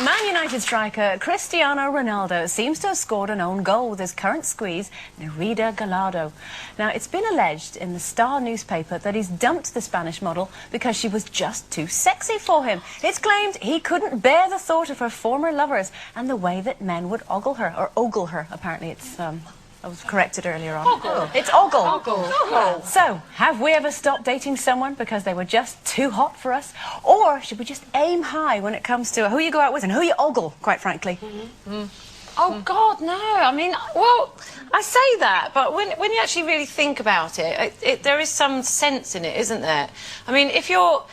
Man United striker Cristiano Ronaldo seems to have scored an own goal with his current squeeze, Nerida Gallardo. Now, it's been alleged in the Star newspaper that he's dumped the Spanish model because she was just too sexy for him. It's claimed he couldn't bear the thought of her former lovers and the way that men would ogle her, or ogle her, apparently. It's, I was corrected earlier on. Ogle. It's ogle. Ogle. Ogle. So, have we ever stopped dating someone because they were just too hot for us? Or should we just aim high when it comes to who you go out with and who you ogle, quite frankly? Oh, God, no. I mean, well, I say that, but when you actually really think about it, there is some sense in it, isn't there? I mean, if you're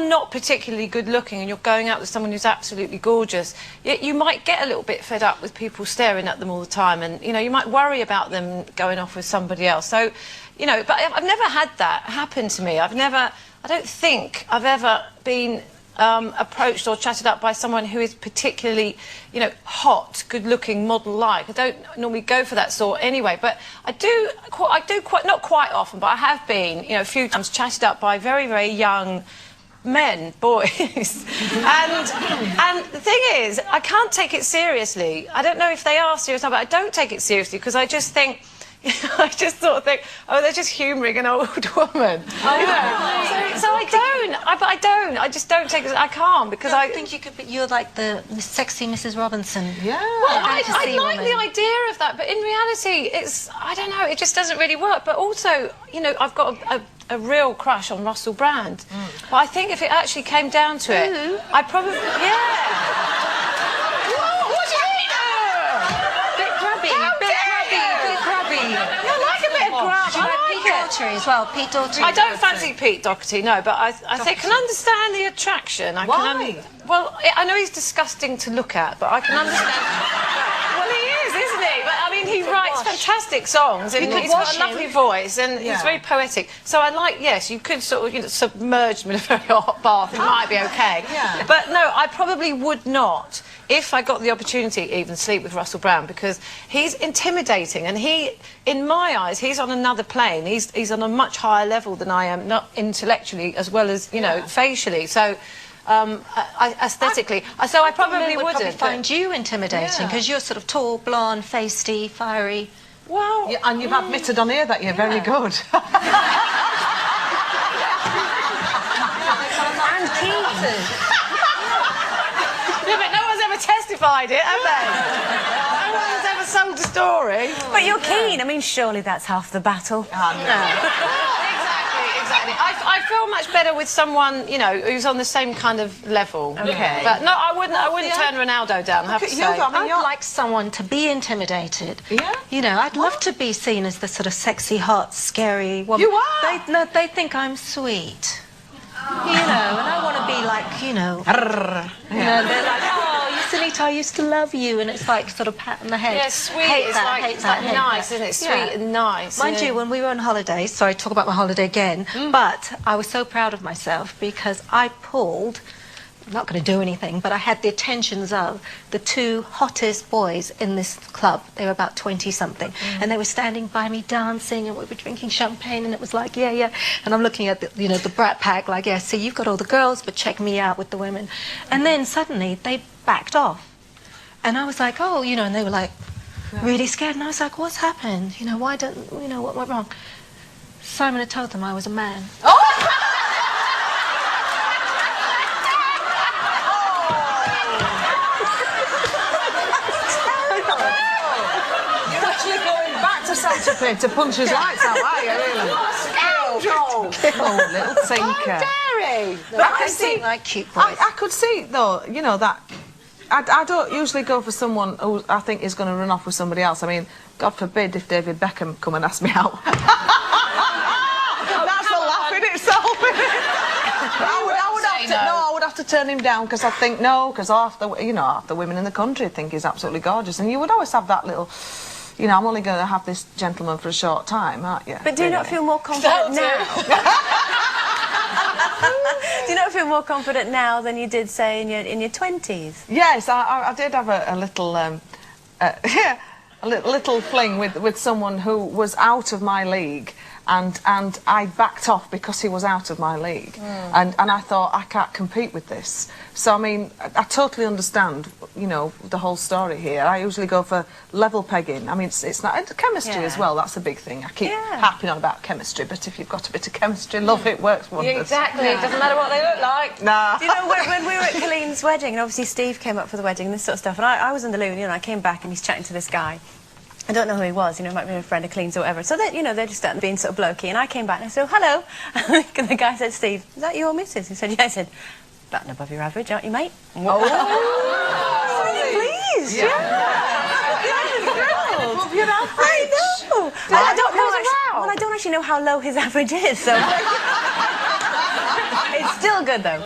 not particularly good looking and you're going out with someone who's absolutely gorgeous, you might get a little bit fed up with people staring at them all the time, and you might worry about them going off with somebody else. So, but I've never had that happen to me. I don't think I've ever been approached or chatted up by someone who is particularly, hot, good-looking, model-like. I don't normally go for that sort anyway, but I do quite, not quite often, but I have been, a few times chatted up by very, very young boys. and the thing is, I can't take it seriously. I don't know if they are serious, but I don't take it seriously because I just think, I just sort of think, oh, they're just humouring an old woman. So I don't. I just don't take it. I can't because I think you could. You're like the sexy Mrs. Robinson. Yeah. Well, I like the idea of that, but in reality, I don't know. It just doesn't really work. But also, I've got a real crush on Russell Brand. But I think if it actually came down to it, I'd probably What do you mean? Bit grubby. As well, Pete Daugherty. I don't fancy Pete Daugherty, no, but I can understand the attraction. Why? Well, I know he's disgusting to look at, but I can understand. Well, he is, isn't he? But I mean, he writes fantastic songs, and he's got a lovely voice, and he's very poetic. So I like, yes, you could sort of submerge him in a very hot bath. It might be okay. Yeah. But no, I probably would not, if I got the opportunity, even sleep with Russell Brand, because he's intimidating, and in my eyes, he's on another plane. He's on a much higher level than I am, not intellectually as well as facially. So. Aesthetically, so I probably wouldn't. Probably find you intimidating because you're sort of tall, blonde, feisty, fiery. Well, and you've admitted on here that you're very good. And keen. Yeah, but no one's ever testified it, have they? No one's ever sold a story. But you're keen. I mean, surely that's half the battle. Exactly. I feel much better with someone, who's on the same kind of level. Okay. But no, I wouldn't turn Ronaldo down, I have to say. I'd like someone to be intimidated. Yeah? I'd love to be seen as the sort of sexy, hot, scary woman. You are? They think I'm sweet. And I want to be like, they're like, oh, Sinitta, I used to love you, and it's like sort of pat on the head. Yeah, sweet. It's like nice, isn't it? Sweet and nice. Mind you, when we were on holiday, sorry, talk about my holiday again, but I was so proud of myself because I pulled, I'm not going to do anything, but I had the attentions of the two hottest boys in this club. They were about 20-something, and they were standing by me dancing, and we were drinking champagne, and it was like, yeah. And I'm looking at the brat pack, like, yeah, see, you've got all the girls, but check me out with the women. And then suddenly they backed off, and I was like, oh, and they were like really scared, and I was like, what's happened? Why don't, what went wrong? Simon had told them I was a man. To play to punch his lights out, are you, really? Scoundrel! Oh, little tinker. How dare he? But I see like cute boys. I could see, though, that... I don't usually go for someone who I think is going to run off with somebody else. I mean, God forbid if David Beckham come and ask me out. That's a laugh in itself, isn't it? I would have to turn him down because I think, because half the women in the country think he's absolutely gorgeous. And you would always have that little... I'm only going to have this gentleman for a short time, aren't you? But do you not feel more confident now? Do you not feel more confident now than you did, say, in your 20s? Yes, I did have a little, a little fling with someone who was out of my league, and I backed off because he was out of my league, and I thought I can't compete with this. So I mean, I totally understand, you know, the whole story here. I usually go for level pegging. I mean, it's not chemistry as well. That's a big thing. I keep harping on about chemistry, but if you've got a bit of chemistry, love it works wonders. Yeah, exactly. It doesn't matter what they look like. Nah. Do you know, when we were at Colleen's wedding, and obviously Steve came up for the wedding and this sort of stuff, and I was in the loo, and I came back and he's chatting to this guy. I don't know who he was, you know, it might be a friend of Colleen's or whatever. So that, you know, they're just starting being sort of blokey, and I came back and I said, hello. And the guy said, Steve, is that your missus? He said, yeah. I said, batting above your average, aren't you, mate? Oh, please, yeah. Above your average. I know. I don't know. Well, I don't actually know how low his average is, so it's still good though.